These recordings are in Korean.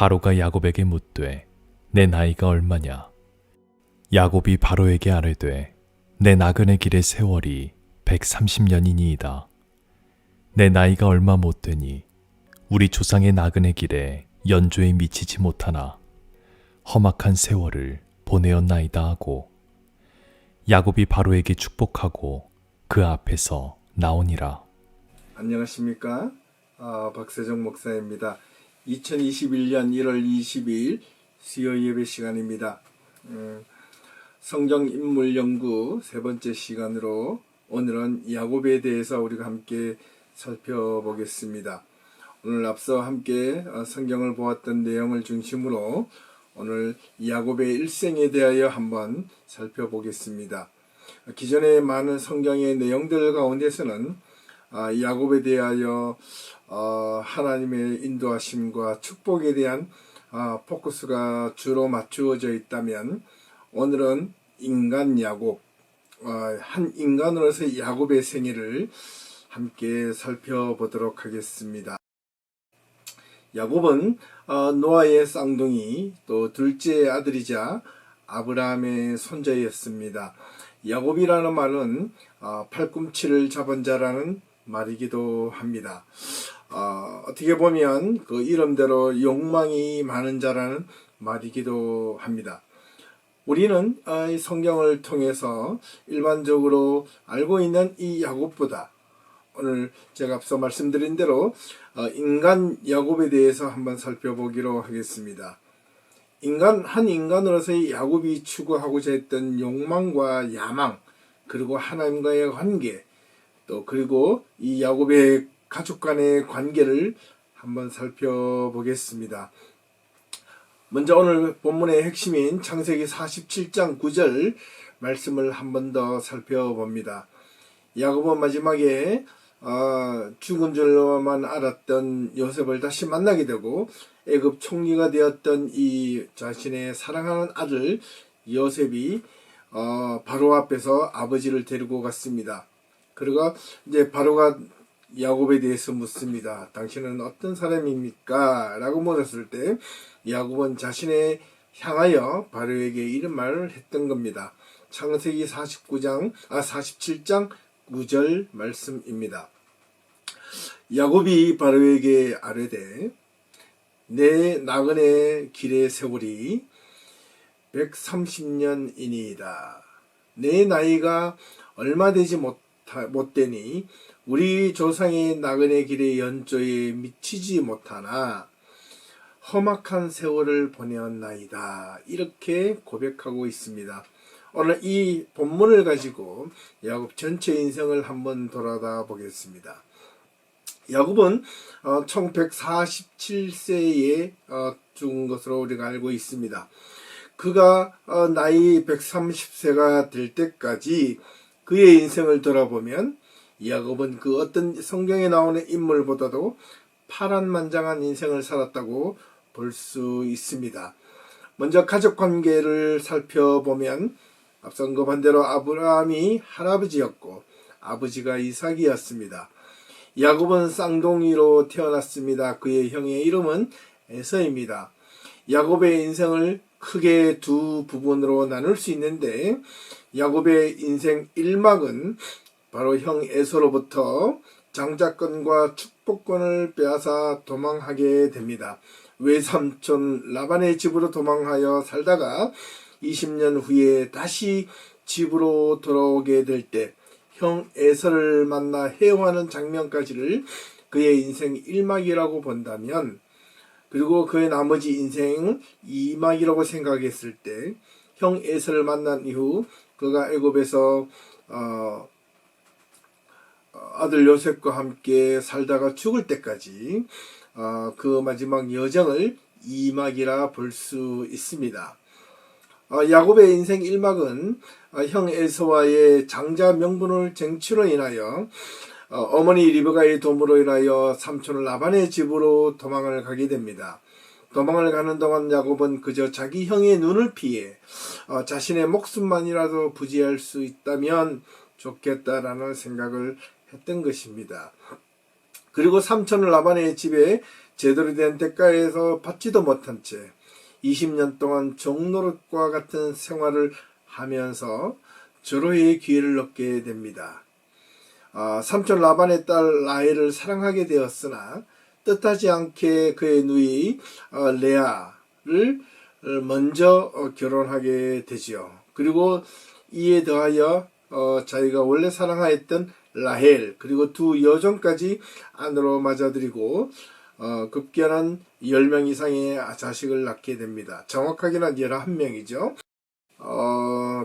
바로가 야곱에게 묻되 내 나이가 얼마냐? 야곱이 바로에게 아뢰되 내 나그네 길의 세월이 130년이니이다. 내 나이가 얼마 못 되니 우리 조상의 나그네 길에 연조에 미치지 못하나 험악한 세월을 보내었나이다 하고 야곱이 바로에게 축복하고 그 앞에서 나오니라. 안녕하십니까? 박세정 목사입니다. 2021년 1월 22일 수요 예배 시간입니다. 성경 인물 연구 세 번째 시간으로 오늘은 야곱에 대해서 우리가 함께 살펴보겠습니다. 오늘 앞서 함께 성경을 보았던 내용을 중심으로 오늘 야곱의 일생에 대하여 한번 살펴보겠습니다. 기존의 많은 성경의 내용들 가운데서는 야곱에 대하여 하나님의 인도하심과 축복에 대한 포커스가 주로 맞추어져 있다면 오늘은 인간 야곱, 한 인간으로서 야곱의 생애를 함께 살펴보도록 하겠습니다. 야곱은 노아의 쌍둥이 또 둘째 아들이자 아브라함의 손자였습니다. 야곱이라는 말은 팔꿈치를 잡은 자라는 말이기도 합니다. 어떻게 보면 그 이름대로 욕망이 많은 자라는 말이기도 합니다. 우리는 성경을 통해서 일반적으로 알고 있는 이 야곱보다 오늘 제가 앞서 말씀드린 대로 인간 야곱에 대해서 한번 살펴보기로 하겠습니다. 한 인간으로서의 야곱이 추구하고자 했던 욕망과 야망, 그리고 하나님과의 관계, 또 그리고 이 야곱의 가족 간의 관계를 한번 살펴보겠습니다. 먼저 오늘 본문의 핵심인 창세기 47장 9절 말씀을 한번 더 살펴봅니다. 야곱은 마지막에 죽은 줄로만 알았던 요셉을 다시 만나게 되고 애굽 총리가 되었던 이 자신의 사랑하는 아들 요셉이 바로 앞에서 아버지를 데리고 갔습니다. 그리고 이제 바로가 야곱에 대해서 묻습니다. 당신은 어떤 사람입니까? 라고 물었을 때 야곱은 자신의 향하여 바로에게 이런 말을 했던 겁니다. 창세기 47장 9절 말씀입니다. 야곱이 바로에게 아뢰되 내 나그네 길의 세월이 130년이니이다. 내 나이가 얼마 되지 못되니 우리 조상의 나그네 길의 연조에 미치지 못하나 험악한 세월을 보내었나이다. 이렇게 고백하고 있습니다. 오늘 이 본문을 가지고 야곱 전체 인생을 한번 돌아다 보겠습니다. 야곱은 총 147세에 죽은 것으로 우리가 알고 있습니다. 그가 나이 130세가 될 때까지 그의 인생을 돌아보면 야곱은 그 어떤 성경에 나오는 인물보다도 파란만장한 인생을 살았다고 볼 수 있습니다. 먼저 가족 관계를 살펴보면 앞선 것 반대로 아브라함이 할아버지였고 아버지가 이삭이었습니다. 야곱은 쌍둥이로 태어났습니다. 그의 형의 이름은 에서입니다. 야곱의 인생을 크게 두 부분으로 나눌 수 있는데 야곱의 인생 1막은 바로 형 에서로부터 장자권과 축복권을 빼앗아 도망하게 됩니다. 외삼촌 라반의 집으로 도망하여 살다가 20년 후에 다시 집으로 돌아오게 될 때 형 에서를 만나 헤어하는 장면까지를 그의 인생 1막이라고 본다면, 그리고 그의 나머지 인생을 2막이라고 생각했을 때 형 에서를 만난 이후 그가 애굽에서 아들 요셉과 함께 살다가 죽을 때까지 그 마지막 여정을 2막이라 볼 수 있습니다. 야곱의 인생 1막은 형 에서와의 장자 명분을 쟁취로 인하여 어머니 리브가의 도움으로 인하여 삼촌 라반의 집으로 도망을 가게 됩니다. 도망을 가는 동안 야곱은 그저 자기 형의 눈을 피해 자신의 목숨만이라도 부지할 수 있다면 좋겠다라는 생각을 했던 것입니다. 그리고 삼촌 라반의 집에 제대로 된 대가에서 받지도 못한 채 20년 동안 종노릇과 같은 생활을 하면서 절호의 기회를 얻게 됩니다. 삼촌 라반의 딸 라헬을 사랑하게 되었으나 뜻하지 않게 그의 누이 레아를 먼저 결혼하게 되지요. 그리고 이에 더하여 자기가 원래 사랑하였던 라헬 그리고 두 여종까지 아내로 맞아들이고 급기야는 10명 이상의 자식을 낳게 됩니다. 정확하게는 11명이죠.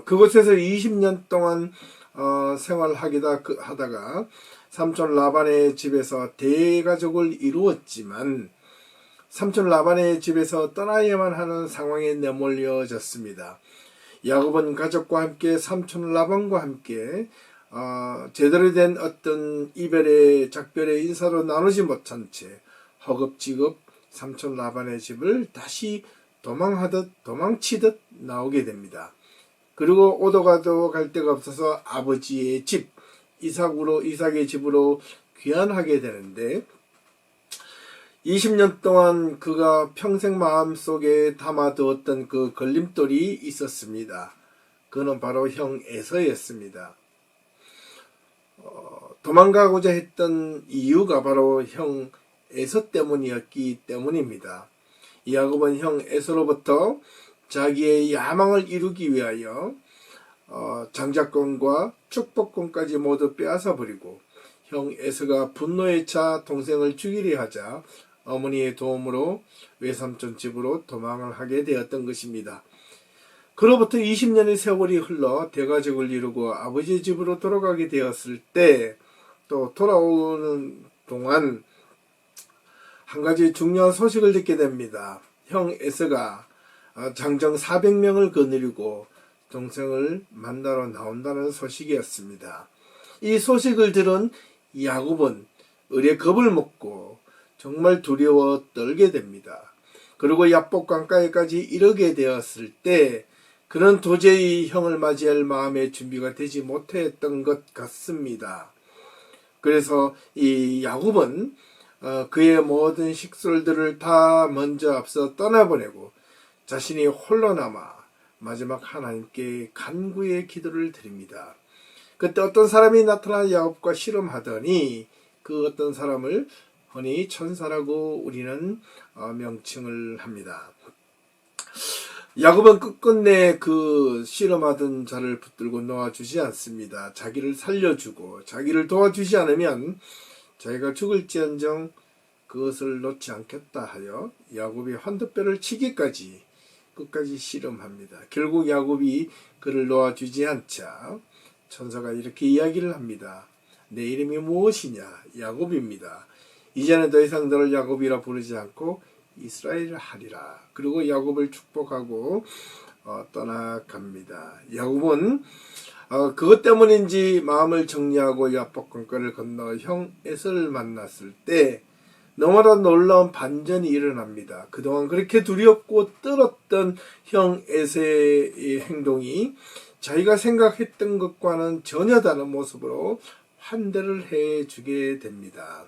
그곳에서 20년 동안 생활하다가 삼촌 라반의 집에서 대가족을 이루었지만 삼촌 라반의 집에서 떠나야만 하는 상황에 내몰려졌습니다. 야곱은 가족과 함께 삼촌 라반과 함께 제대로 된 어떤 이별의 작별의 인사도 나누지 못한 채 허겁지겁 삼촌 라반의 집을 다시 도망치듯 나오게 됩니다. 그리고 오도 가도 갈 데가 없어서 아버지의 집 이삭의 집으로 귀환하게 되는데 20년 동안 그가 평생 마음속에 담아두었던 그 걸림돌이 있었습니다. 그는 바로 형 에서였습니다. 도망가고자 했던 이유가 바로 형 에서 때문이었기 때문입니다. 야곱은 형 에서로부터 자기의 야망을 이루기 위하여 장자권과 축복권까지 모두 빼앗아 버리고 형 에서가 분노에 차 동생을 죽이려 하자 어머니의 도움으로 외삼촌 집으로 도망을 하게 되었던 것입니다. 그로부터 20년의 세월이 흘러 대가족을 이루고 아버지 집으로 돌아가게 되었을 때 또 돌아오는 동안 한 가지 중요한 소식을 듣게 됩니다. 형 에서가 장정 400명을 거느리고 동생을 만나러 나온다는 소식이었습니다. 이 소식을 들은 야곱은 을의 겁을 먹고 정말 두려워 떨게 됩니다. 그리고 야복 강가에까지 이르게 되었을 때 그는 도저히 형을 맞이할 마음의 준비가 되지 못했던 것 같습니다. 그래서 이 야곱은 그의 모든 식솔들을 다 먼저 앞서 떠나보내고 자신이 홀로 남아 마지막 하나님께 간구의 기도를 드립니다. 그때 어떤 사람이 나타나 야곱과 씨름하더니 그 어떤 사람을 흔히 천사라고 우리는 명칭을 합니다. 야곱은 끝끝내 그 씨름하던 자를 붙들고 놓아주지 않습니다. 자기를 살려주고 자기를 도와주지 않으면 자기가 죽을지언정 그것을 놓지 않겠다 하여 야곱이 환도뼈를 치기까지 끝까지 씨름합니다. 결국 야곱이 그를 놓아주지 않자 천사가 이렇게 이야기를 합니다. 내 이름이 무엇이냐? 야곱입니다. 이제는 더 이상 너를 야곱이라 부르지 않고 이스라엘을 하리라. 그리고 야곱을 축복하고 떠나갑니다. 야곱은 그것 때문인지 마음을 정리하고 야복강가를 건너 형 에서를 만났을 때 너무나 놀라운 반전이 일어납니다. 그동안 그렇게 두렵고 떨었던 형 에서의 행동이 자기가 생각했던 것과는 전혀 다른 모습으로 환대를 해주게 됩니다.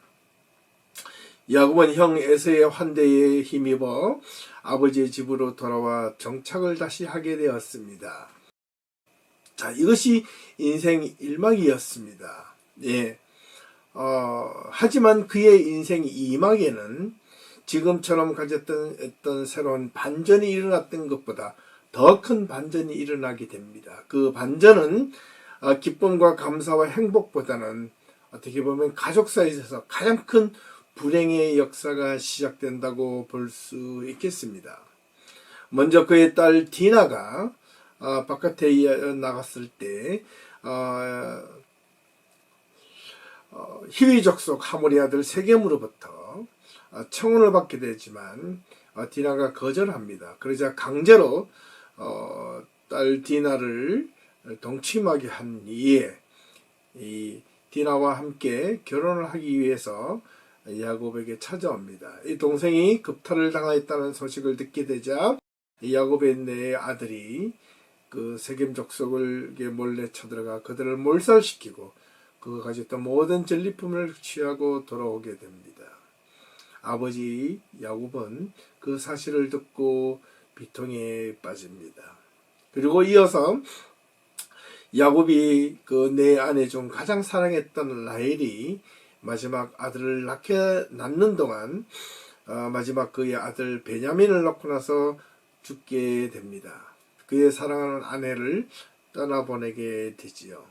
야곱은 형 에서의 환대에 힘입어 아버지의 집으로 돌아와 정착을 다시 하게 되었습니다. 자, 이것이 인생 1막이었습니다. 예. 하지만 그의 인생 2막에는 지금처럼 가졌던 어떤 새로운 반전이 일어났던 것보다 더 큰 반전이 일어나게 됩니다. 그 반전은 기쁨과 감사와 행복보다는 어떻게 보면 가족 사이에서 가장 큰 불행의 역사가 시작된다고 볼 수 있겠습니다. 먼저 그의 딸 디나가 바깥에 나갔을 때 히위 족속 하모리 아들 세겜으로부터 청혼을 받게 되지만 디나가 거절합니다. 그러자 강제로 딸 디나를 동침하게 한 이에 이 디나와 함께 결혼을 하기 위해서 야곱에게 찾아옵니다. 이 동생이 급탈을 당하였다는 소식을 듣게 되자 야곱의 네 아들이 그 세겜 족속을 몰래 쳐들어가 그들을 몰살시키고 그가 가졌던 모든 전리품을 취하고 돌아오게 됩니다. 아버지 야곱은 그 사실을 듣고 비통에 빠집니다. 그리고 이어서 야곱이 그 내 아내 중 가장 사랑했던 라헬이 마지막 아들을 낳는 동안 마지막 그의 아들 베냐민을 낳고 나서 죽게 됩니다. 그의 사랑하는 아내를 떠나보내게 되지요.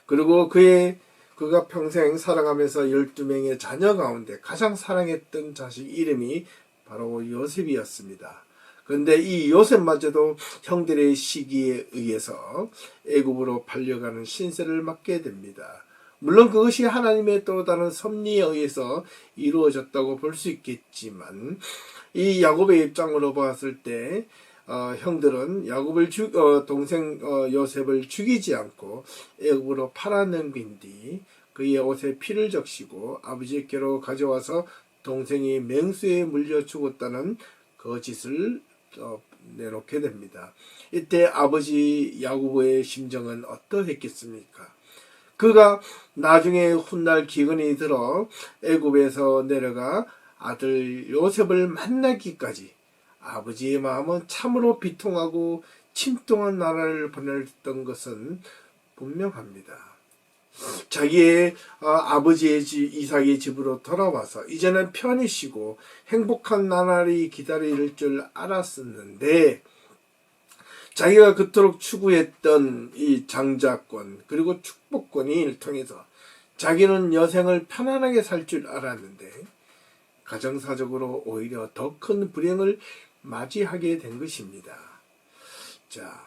그리고 그가 평생 살아가면서 12명의 자녀 가운데 가장 사랑했던 자식 이름이 바로 요셉이었습니다. 그런데 이 요셉마저도 형들의 시기에 의해서 애굽으로 팔려가는 신세를 맞게 됩니다. 물론 그것이 하나님의 또 다른 섭리에 의해서 이루어졌다고 볼 수 있겠지만 이 야곱의 입장으로 봤을 때 형들은 야곱을 동생 요셉을 죽이지 않고 애굽으로 팔아넘긴 뒤 그의 옷에 피를 적시고 아버지께로 가져와서 동생이 맹수에 물려 죽었다는 거짓을 내놓게 됩니다. 이때 아버지 야곱의 심정은 어떠했겠습니까? 그가 나중에 훗날 기근이 들어 애굽에서 내려가 아들 요셉을 만나기까지 아버지의 마음은 참으로 비통하고 침통한 나라를 보냈던 것은 분명합니다. 자기의 아버지의 집 이삭의 집으로 돌아와서 이제는 편히 쉬고 행복한 나날이 기다릴 줄 알았었는데 자기가 그토록 추구했던 이 장자권 그리고 축복권을 통해서 자기는 여생을 편안하게 살 줄 알았는데 가정사적으로 오히려 더 큰 불행을 맞이하게 된 것입니다. 자,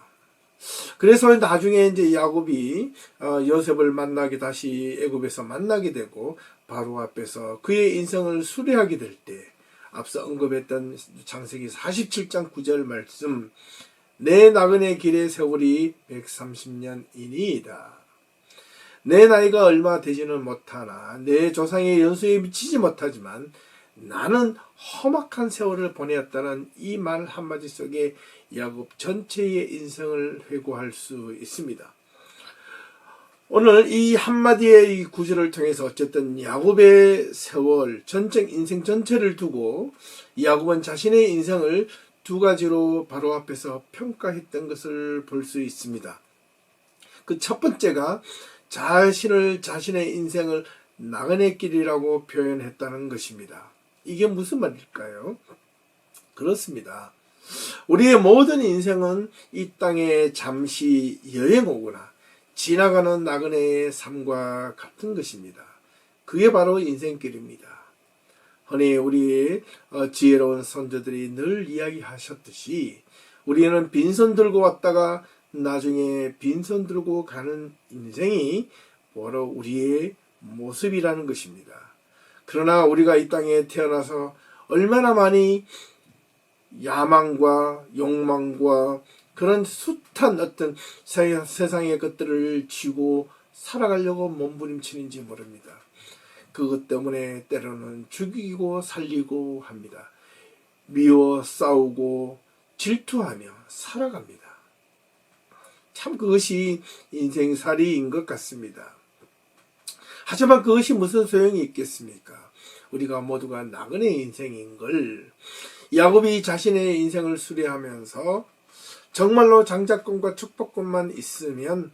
그래서 나중에 이제 야곱이 요셉을 만나게 다시 애굽에서 만나게 되고 바로 앞에서 그의 인생을 수리하게 될 때 앞서 언급했던 창세기 47장 9절 말씀 내 나그네 길의 세월이 130년이니이다. 내 나이가 얼마 되지는 못하나 내 조상의 연수에 미치지 못하지만 나는 험악한 세월을 보내었다는 이 말 한마디 속에 야곱 전체의 인생을 회고할 수 있습니다. 오늘 이 한마디의 이 구절을 통해서 어쨌든 야곱의 세월, 인생 전체를 두고 야곱은 자신의 인생을 두 가지로 바로 앞에서 평가했던 것을 볼 수 있습니다. 그 첫 번째가 자신의 인생을 나그네 길이라고 표현했다는 것입니다. 이게 무슨 말일까요? 그렇습니다. 우리의 모든 인생은 이 땅에 잠시 여행 오거나 지나가는 나그네의 삶과 같은 것입니다. 그게 바로 인생길입니다. 흔히 우리의 지혜로운 선조들이 늘 이야기하셨듯이 우리는 빈손 들고 왔다가 나중에 빈손 들고 가는 인생이 바로 우리의 모습이라는 것입니다. 그러나 우리가 이 땅에 태어나서 얼마나 많이 야망과 욕망과 그런 숱한 어떤 세상의 것들을 쥐고 살아가려고 몸부림치는지 모릅니다. 그것 때문에 때로는 죽이고 살리고 합니다. 미워 싸우고 질투하며 살아갑니다. 참 그것이 인생살이인 것 같습니다. 하지만 그것이 무슨 소용이 있겠습니까? 우리가 모두가 나그네 인생인 걸 야곱이 자신의 인생을 수리하면서 정말로 장자권과 축복권만 있으면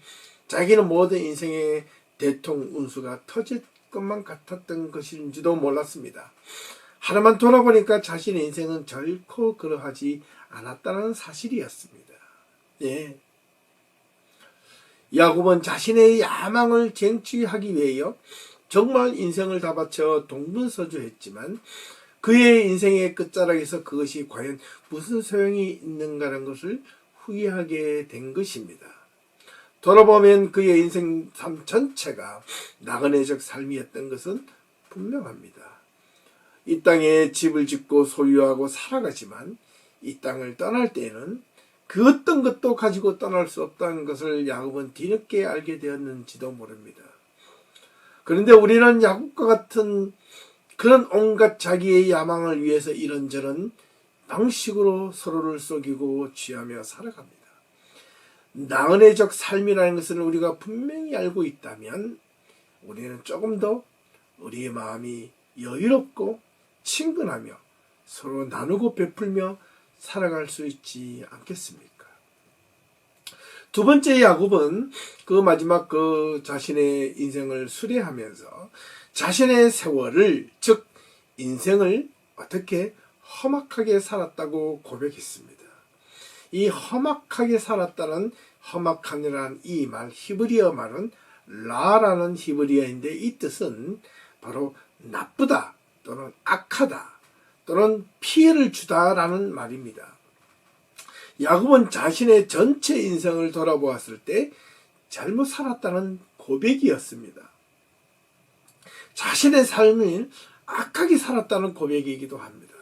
자기는 모든 인생의 대통 운수가 터질 것만 같았던 것인지도 몰랐습니다. 하나만 돌아보니까 자신의 인생은 결코 그러하지 않았다는 사실이었습니다. 예. 야곱은 자신의 야망을 쟁취하기 위하여 정말 인생을 다 바쳐 동분서주했지만 그의 인생의 끝자락에서 그것이 과연 무슨 소용이 있는가라는 것을 후회하게 된 것입니다. 돌아보면 그의 인생 삶 전체가 나그네적 삶이었던 것은 분명합니다. 이 땅에 집을 짓고 소유하고 살아가지만 이 땅을 떠날 때에는 그 어떤 것도 가지고 떠날 수 없다는 것을 야곱은 뒤늦게 알게 되었는지도 모릅니다. 그런데 우리는 야곱과 같은 그런 온갖 자기의 야망을 위해서 이런저런 방식으로 서로를 속이고 취하며 살아갑니다. 나그네적 삶이라는 것을 우리가 분명히 알고 있다면 우리는 조금 더 우리의 마음이 여유롭고 친근하며 서로 나누고 베풀며 살아갈 수 있지 않겠습니까? 두 번째 야곱은 그 마지막 그 자신의 인생을 수레하면서 자신의 세월을, 즉 인생을 어떻게 험악하게 살았다고 고백했습니다. 이 험악하게 살았다는 험악한이라는 이 말, 히브리어 말은 라라는 히브리어인데 이 뜻은 바로 나쁘다 또는 악하다 또는 피해를 주다라는 말입니다. 야곱은 자신의 전체 인생을 돌아보았을 때 잘못 살았다는 고백이었습니다. 자신의 삶을 악하게 살았다는 고백이기도 합니다.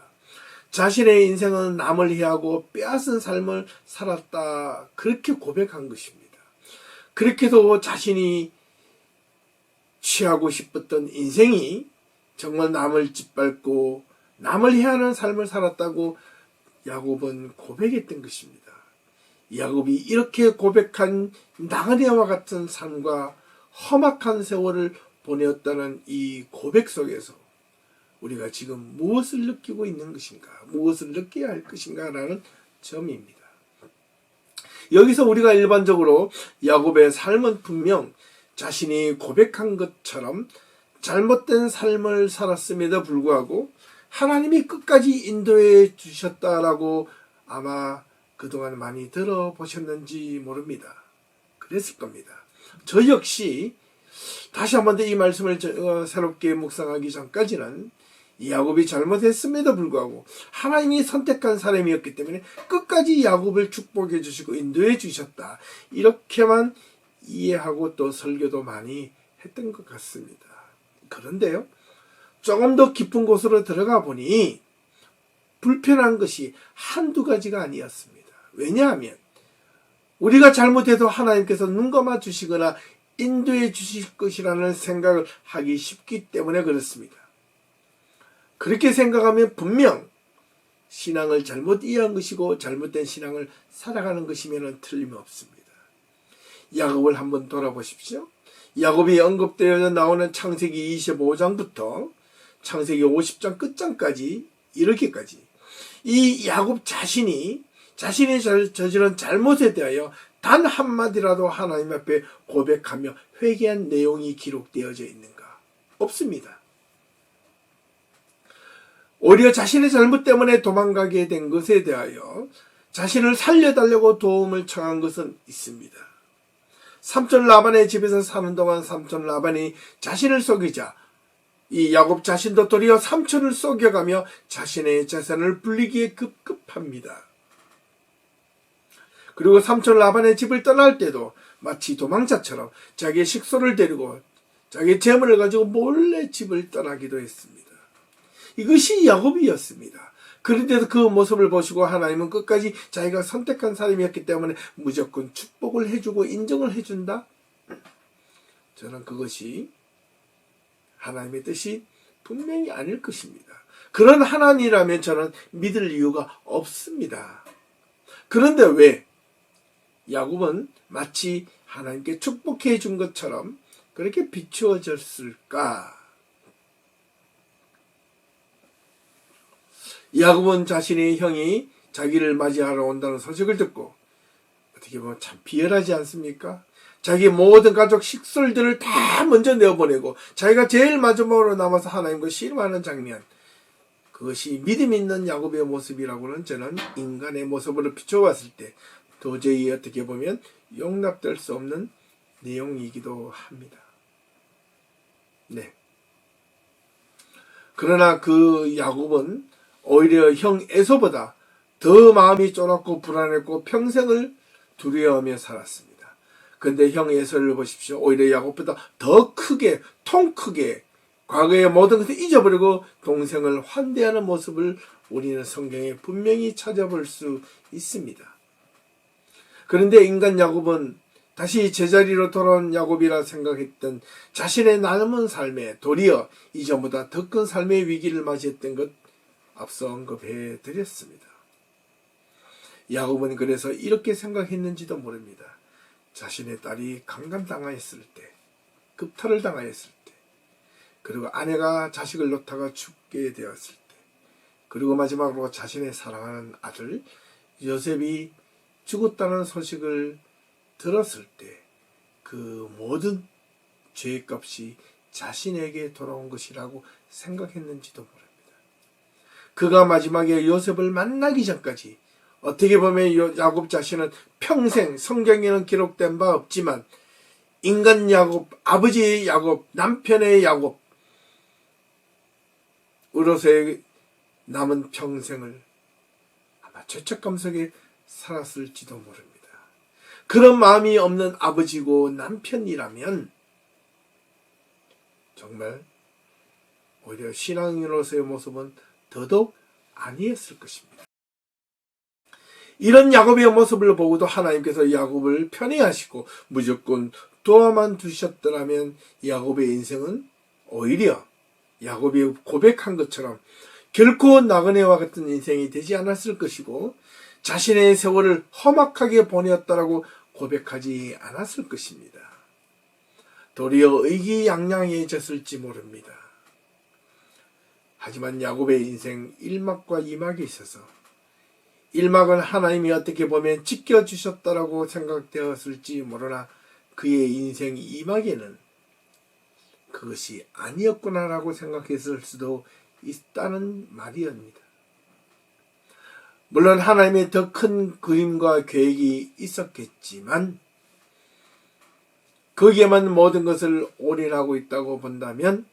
자신의 인생은 남을 해하고 빼앗은 삶을 살았다, 그렇게 고백한 것입니다. 그렇게도 자신이 취하고 싶었던 인생이 정말 남을 짓밟고 남을 해하는 삶을 살았다고 야곱은 고백했던 것입니다. 야곱이 이렇게 고백한 나그네와 같은 삶과 험악한 세월을 보내었다는 이 고백 속에서 우리가 지금 무엇을 느끼고 있는 것인가, 무엇을 느껴야 할 것인가라는 점입니다. 여기서 우리가 일반적으로 야곱의 삶은 분명 자신이 고백한 것처럼 잘못된 삶을 살았음에도 불구하고 하나님이 끝까지 인도해 주셨다라고 아마 그동안 많이 들어보셨는지 모릅니다. 그랬을 겁니다. 저 역시 다시 한 번 더 이 말씀을 새롭게 묵상하기 전까지는 야곱이 잘못했음에도 불구하고 하나님이 선택한 사람이었기 때문에 끝까지 야곱을 축복해 주시고 인도해 주셨다, 이렇게만 이해하고 또 설교도 많이 했던 것 같습니다. 그런데요, 조금 더 깊은 곳으로 들어가 보니 불편한 것이 한두 가지가 아니었습니다. 왜냐하면 우리가 잘못해도 하나님께서 눈 감아 주시거나 인도해 주실 것이라는 생각을 하기 쉽기 때문에 그렇습니다. 그렇게 생각하면 분명 신앙을 잘못 이해한 것이고 잘못된 신앙을 살아가는 것이면 틀림없습니다. 야곱을 한번 돌아보십시오. 야곱이 언급되어 나오는 창세기 25장부터 창세기 50장 끝장까지 이렇게까지 이 야곱 자신이 저지른 잘못에 대하여 단 한마디라도 하나님 앞에 고백하며 회개한 내용이 기록되어져 있는가? 없습니다. 오히려 자신의 잘못 때문에 도망가게 된 것에 대하여 자신을 살려달라고 도움을 청한 것은 있습니다. 삼촌 라반의 집에서 사는 동안 삼촌 라반이 자신을 속이자 이 야곱 자신도 도리어 삼촌을 속여가며 자신의 재산을 불리기에 급급합니다. 그리고 삼촌 라반의 집을 떠날 때도 마치 도망자처럼 자기의 식소를 데리고 자기의 재물을 가지고 몰래 집을 떠나기도 했습니다. 이것이 야곱이었습니다. 그런데도 그 모습을 보시고 하나님은 끝까지 자기가 선택한 사람이었기 때문에 무조건 축복을 해주고 인정을 해준다? 저는 그것이 하나님의 뜻이 분명히 아닐 것입니다. 그런 하나님이라면 저는 믿을 이유가 없습니다. 그런데 왜 야곱은 마치 하나님께 축복해 준 것처럼 그렇게 비추어졌을까? 야곱은 자신의 형이 자기를 맞이하러 온다는 소식을 듣고 어떻게 보면 참 비열하지 않습니까? 자기 모든 가족 식솔들을 다 먼저 내어보내고 자기가 제일 마지막으로 남아서 하나님과 씨름하는 장면, 그것이 믿음 있는 야곱의 모습이라고는 저는 인간의 모습으로 비춰봤을 때 도저히 어떻게 보면 용납될 수 없는 내용이기도 합니다. 네. 그러나 그 야곱은 오히려 형 에서보다 더 마음이 쫄았고 불안했고 평생을 두려워하며 살았습니다. 그런데 형 에서를 보십시오. 오히려 야곱보다 더 크게, 통 크게 과거의 모든 것을 잊어버리고 동생을 환대하는 모습을 우리는 성경에 분명히 찾아볼 수 있습니다. 그런데 인간 야곱은 다시 제자리로 돌아온 야곱이라 생각했던 자신의 남은 삶에 도리어 이전보다 더 큰 삶의 위기를 맞이했던 것 앞서 언급해 드렸습니다. 야곱은 그래서 이렇게 생각했는지도 모릅니다. 자신의 딸이 강간당했을 때 급탈을 당하였을 때, 그리고 아내가 자식을 놓다가 죽게 되었을 때, 그리고 마지막으로 자신의 사랑하는 아들 요셉이 죽었다는 소식을 들었을 때 그 모든 죄값이 자신에게 돌아온 것이라고 생각했는지도 모릅니다. 그가 마지막에 요셉을 만나기 전까지 어떻게 보면 야곱 자신은 평생 성경에는 기록된 바 없지만 인간 야곱, 아버지의 야곱, 남편의 야곱으로서의 남은 평생을 아마 죄책감 속에 살았을지도 모릅니다. 그런 마음이 없는 아버지고 남편이라면 정말 오히려 신앙인으로서의 모습은 더더욱 아니었을 것입니다. 이런 야곱의 모습을 보고도 하나님께서 야곱을 편애하시고 무조건 도와만 두셨더라면 야곱의 인생은 오히려 야곱이 고백한 것처럼 결코 나그네와 같은 인생이 되지 않았을 것이고 자신의 세월을 험악하게 보내었다라고 고백하지 않았을 것입니다. 도리어 의기양양해졌을지 모릅니다. 하지만 야곱의 인생 1막과 2막이 있어서 1막은 하나님이 어떻게 보면 지켜주셨다라고 생각되었을지 모르나 그의 인생 2막에는 그것이 아니었구나라고 생각했을 수도 있다는 말이옵니다. 물론 하나님의 더 큰 그림과 계획이 있었겠지만 거기에만 모든 것을 올인하고 있다고 본다면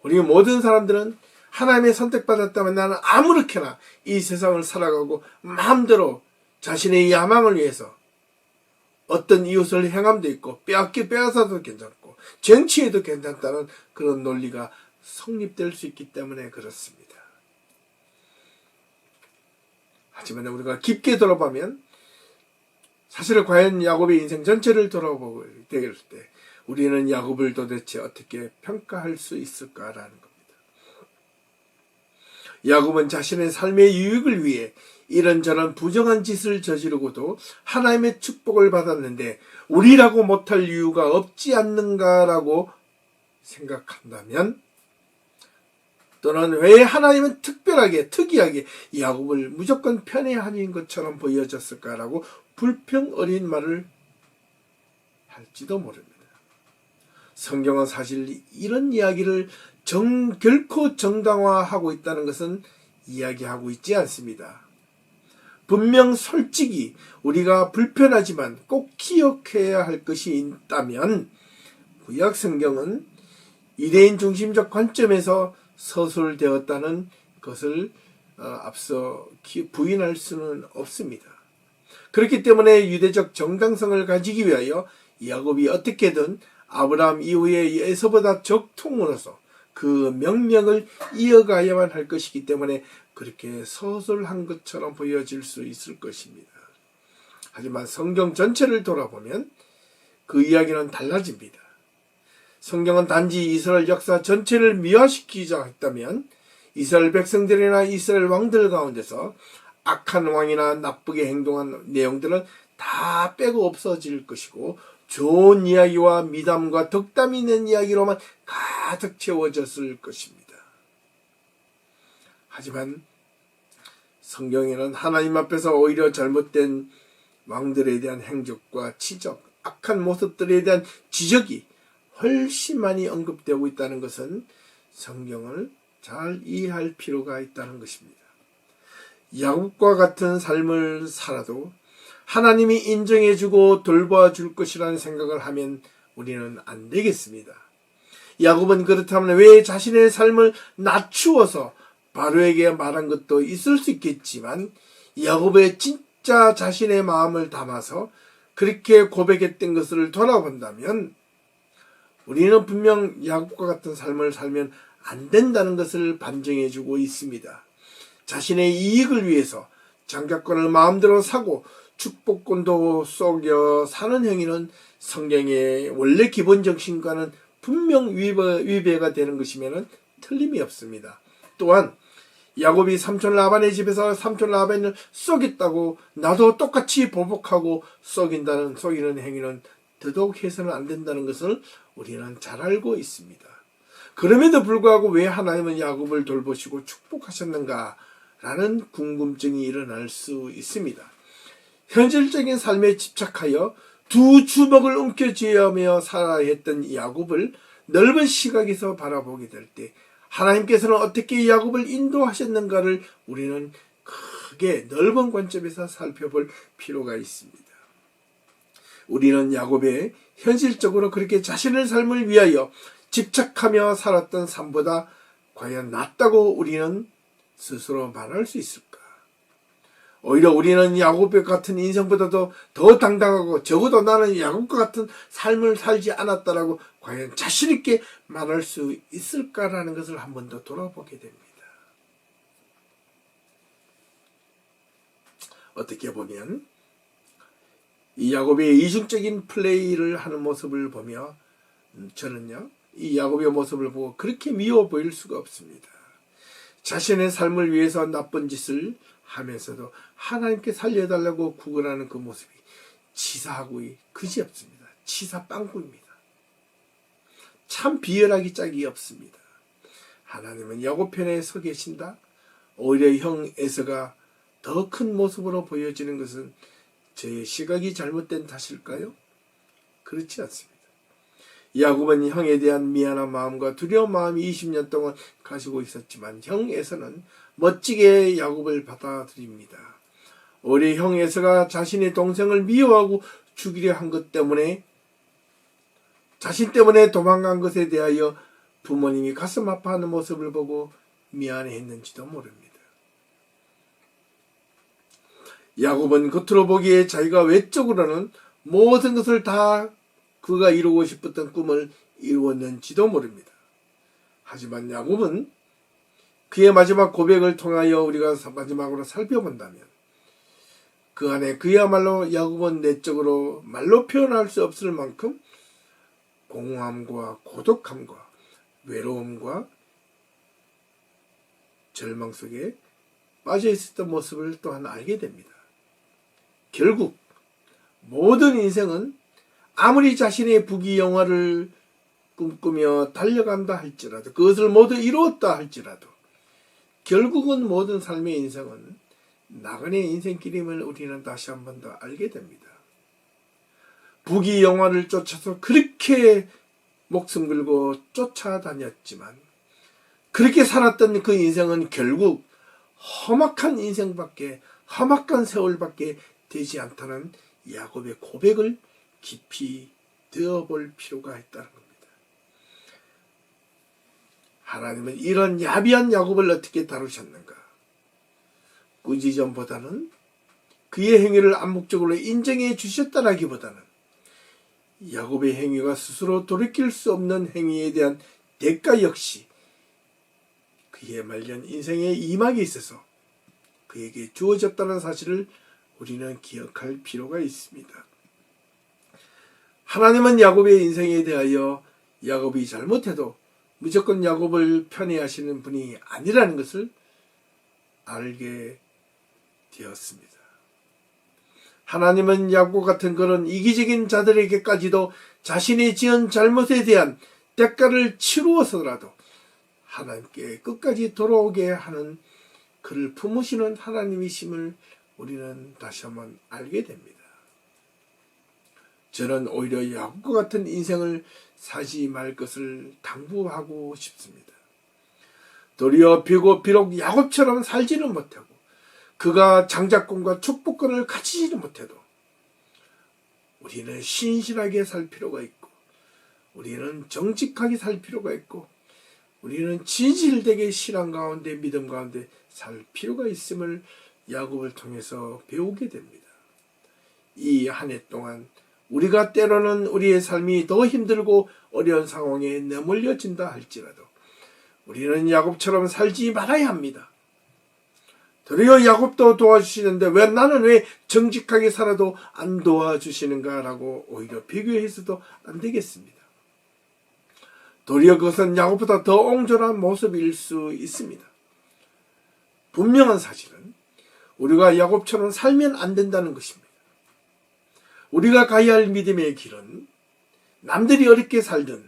우리 모든 사람들은 하나님의 선택받았다면 나는 아무렇게나 이 세상을 살아가고 마음대로 자신의 야망을 위해서 어떤 이웃을 행함도 있고 빼앗아도 괜찮고 정치에도 괜찮다는 그런 논리가 성립될 수 있기 때문에 그렇습니다. 하지만 우리가 깊게 돌아보면 사실 과연 야곱의 인생 전체를 돌아보게 될 때 우리는 야곱을 도대체 어떻게 평가할 수 있을까라는 겁니다. 야곱은 자신의 삶의 유익을 위해 이런저런 부정한 짓을 저지르고도 하나님의 축복을 받았는데 우리라고 못할 이유가 없지 않는가라고 생각한다면 또는 왜 하나님은 특이하게 야곱을 무조건 편애하는 것처럼 보여졌을까라고 불평 어린 말을 할지도 모릅니다. 성경은 사실 이런 이야기를 결코 정당화하고 있다는 것은 이야기하고 있지 않습니다. 분명 솔직히 우리가 불편하지만 꼭 기억해야 할 것이 있다면 구약 성경은 유대인 중심적 관점에서 서술되었다는 것을 앞서 부인할 수는 없습니다. 그렇기 때문에 유대적 정당성을 가지기 위하여 야곱이 어떻게든 아브라함 이후에 에서보다 적통으로서 그 명령을 이어가야만 할 것이기 때문에 그렇게 서술한 것처럼 보여질 수 있을 것입니다. 하지만 성경 전체를 돌아보면 그 이야기는 달라집니다. 성경은 단지 이스라엘 역사 전체를 미화시키자 했다면 이스라엘 백성들이나 이스라엘 왕들 가운데서 악한 왕이나 나쁘게 행동한 내용들은 다 빼고 없어질 것이고 좋은 이야기와 미담과 덕담이 있는 이야기로만 가득 채워졌을 것입니다. 하지만 성경에는 하나님 앞에서 오히려 잘못된 왕들에 대한 행적과 치적, 악한 모습들에 대한 지적이 훨씬 많이 언급되고 있다는 것은 성경을 잘 이해할 필요가 있다는 것입니다. 야곱과 같은 삶을 살아도 하나님이 인정해주고 돌봐줄 것이라는 생각을 하면 우리는 안 되겠습니다. 야곱은 그렇다면 왜 자신의 삶을 낮추어서 바로에게 말한 것도 있을 수 있겠지만 야곱의 진짜 자신의 마음을 담아서 그렇게 고백했던 것을 돌아본다면 우리는 분명 야곱과 같은 삶을 살면 안 된다는 것을 반증해주고 있습니다. 자신의 이익을 위해서 장자권을 마음대로 사고 축복권도 속여 사는 행위는 성경의 원래 기본 정신과는 분명 위배가 되는 것이면 틀림이 없습니다. 또한 야곱이 삼촌 라반의 집에서 삼촌 라반을 쏘겠다고 나도 똑같이 보복하고 속이는 행위는 더더욱 해서는 안 된다는 것을 우리는 잘 알고 있습니다. 그럼에도 불구하고 왜 하나님은 야곱을 돌보시고 축복하셨는가? 라는 궁금증이 일어날 수 있습니다. 현실적인 삶에 집착하여 두 주먹을 움켜쥐으며 살아야 했던 야곱을 넓은 시각에서 바라보게 될 때 하나님께서는 어떻게 야곱을 인도하셨는가를 우리는 크게 넓은 관점에서 살펴볼 필요가 있습니다. 우리는 야곱의 현실적으로 그렇게 자신의 삶을 위하여 집착하며 살았던 삶보다 과연 낫다고 우리는 스스로 말할 수 있을까? 오히려 우리는 야곱 같은 인생보다도 더 당당하고 적어도 나는 야곱과 같은 삶을 살지 않았다라고 과연 자신 있게 말할 수 있을까라는 것을 한 번 더 돌아보게 됩니다. 어떻게 보면 이 야곱의 이중적인 플레이를 하는 모습을 보며 저는요, 이 야곱의 모습을 보고 그렇게 미워 보일 수가 없습니다. 자신의 삶을 위해서 나쁜 짓을 하면서도 하나님께 살려달라고 구걸하는 그 모습이 치사하고 그지없습니다. 치사빵꾸입니다. 참 비열하기 짝이 없습니다. 하나님은 야곱 편에 서 계신다. 오히려 형 에서가 더 큰 모습으로 보여지는 것은 제 시각이 잘못된 탓일까요? 그렇지 않습니다. 야곱은 형에 대한 미안한 마음과 두려운 마음이 20년 동안 가지고 있었지만 형 에서는 멋지게 야곱을 받아들입니다. 오히려 형 에서가 자신의 동생을 미워하고 죽이려 한 것 때문에 자신 때문에 도망간 것에 대하여 부모님이 가슴 아파하는 모습을 보고 미안해했는지도 모릅니다. 야곱은 겉으로 보기에 자기가 외적으로는 모든 것을 다 그가 이루고 싶었던 꿈을 이루었는지도 모릅니다. 하지만 야곱은 그의 마지막 고백을 통하여 우리가 마지막으로 살펴본다면 그 안에 그야말로 야곱은 내적으로 말로 표현할 수 없을 만큼 공허함과 고독함과 외로움과 절망 속에 빠져 있었던 모습을 또한 알게 됩니다. 결국 모든 인생은 아무리 자신의 부귀영화를 꿈꾸며 달려간다 할지라도 그것을 모두 이루었다 할지라도 결국은 모든 삶의 인생은 나그네 인생길임을 우리는 다시 한 번 더 알게 됩니다. 부귀영화를 쫓아서 그렇게 목숨 걸고 쫓아다녔지만 그렇게 살았던 그 인생은 결국 험악한 인생밖에 험악한 세월밖에 되지 않다는 야곱의 고백을 깊이 되어볼 필요가 있다는 겁니다. 하나님은 이런 야비한 야곱을 어떻게 다루셨는가? 꾸짖음보다는 그의 행위를 암묵적으로 인정해 주셨다라기보다는 야곱의 행위가 스스로 돌이킬 수 없는 행위에 대한 대가 역시 그의 말년 인생의 이막에 있어서 그에게 주어졌다는 사실을 우리는 기억할 필요가 있습니다. 하나님은 야곱의 인생에 대하여 야곱이 잘못해도 무조건 야곱을 편애하시는 분이 아니라는 것을 알게 되었습니다. 하나님은 야곱 같은 그런 이기적인 자들에게까지도 자신이 지은 잘못에 대한 대가를 치루어서라도 하나님께 끝까지 돌아오게 하는 그를 품으시는 하나님이심을 우리는 다시 한번 알게 됩니다. 저는 오히려 야곱과 같은 인생을 사지 말 것을 당부하고 싶습니다. 도리어 비록 야곱처럼 살지는 못하고 그가 장자권과 축복권을 가지지는 못해도 우리는 신실하게 살 필요가 있고 우리는 정직하게 살 필요가 있고 우리는 진실되게 신앙 가운데 믿음 가운데 살 필요가 있음을 야곱을 통해서 배우게 됩니다. 이 한 해 동안 우리가 때로는 우리의 삶이 더 힘들고 어려운 상황에 내몰려진다 할지라도 우리는 야곱처럼 살지 말아야 합니다. 도리어 야곱도 도와주시는데 나는 왜 정직하게 살아도 안 도와주시는가라고 오히려 비교해서도 안 되겠습니다. 도리어 그것은 야곱보다 더 옹졸한 모습일 수 있습니다. 분명한 사실은 우리가 야곱처럼 살면 안 된다는 것입니다. 우리가 가야 할 믿음의 길은 남들이 어렵게 살든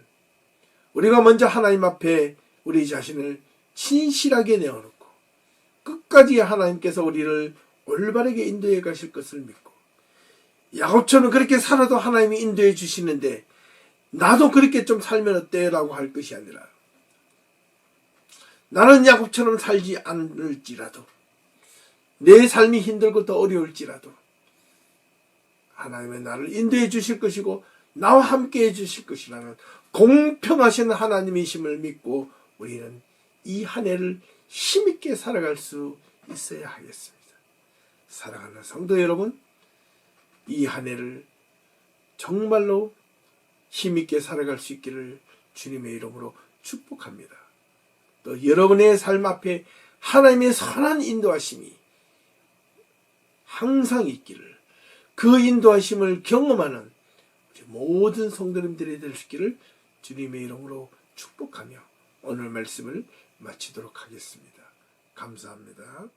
우리가 먼저 하나님 앞에 우리 자신을 진실하게 내어놓고 끝까지 하나님께서 우리를 올바르게 인도해 가실 것을 믿고, 야곱처럼 그렇게 살아도 하나님이 인도해 주시는데 나도 그렇게 좀 살면 어때? 라고 할 것이 아니라, 나는 야곱처럼 살지 않을지라도, 내 삶이 힘들고 더 어려울지라도 하나님은 나를 인도해 주실 것이고 나와 함께 해 주실 것이라는 공평하신 하나님이심을 믿고 우리는 이 한 해를 힘있게 살아갈 수 있어야 하겠습니다. 사랑하는 성도 여러분, 이 한 해를 정말로 힘있게 살아갈 수 있기를 주님의 이름으로 축복합니다. 또 여러분의 삶 앞에 하나님의 선한 인도하심이 항상 있기를, 그 인도하심을 경험하는 우리 모든 성도님들이 될 수 있기를 주님의 이름으로 축복하며 오늘 말씀을 마치도록 하겠습니다. 감사합니다.